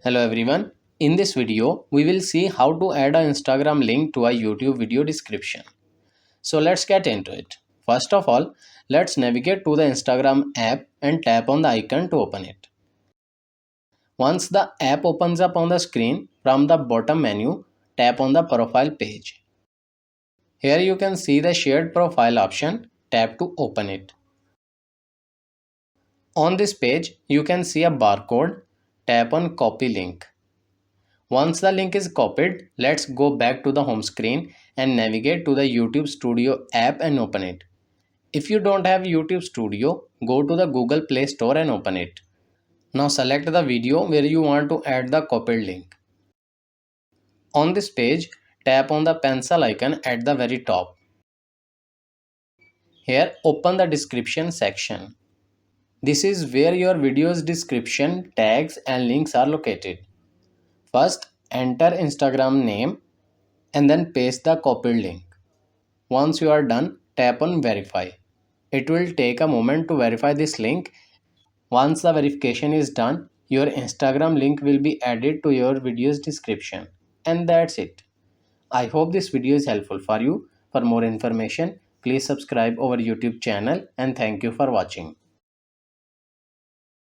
Hello everyone. In this video, we will see how to add an Instagram link to a YouTube video description. So let's get into it. First of all, let's navigate to the Instagram app and tap on the icon to open it. Once the app opens up on the screen, from the bottom menu, tap on the profile page. Here you can see the shared profile option. Tap to open it. On this page, you can see a barcode. Tap on copy link. Once the link is copied, let's go back to the home screen and navigate to the YouTube Studio app and open it. If you don't have YouTube Studio, go to the Google Play Store and open it. Now select the video where you want to add the copied link. On this page, tap on the pencil icon at the very top. Here, open the description section. This is where your video's description, tags and links are located. First, enter Instagram name and then paste the copied link. Once you are done, tap on verify. It will take a moment to verify this link. Once the verification is done, your Instagram link will be added to your video's description. And that's it. I hope this video is helpful for you. For more information, please subscribe our YouTube channel and thank you for watching.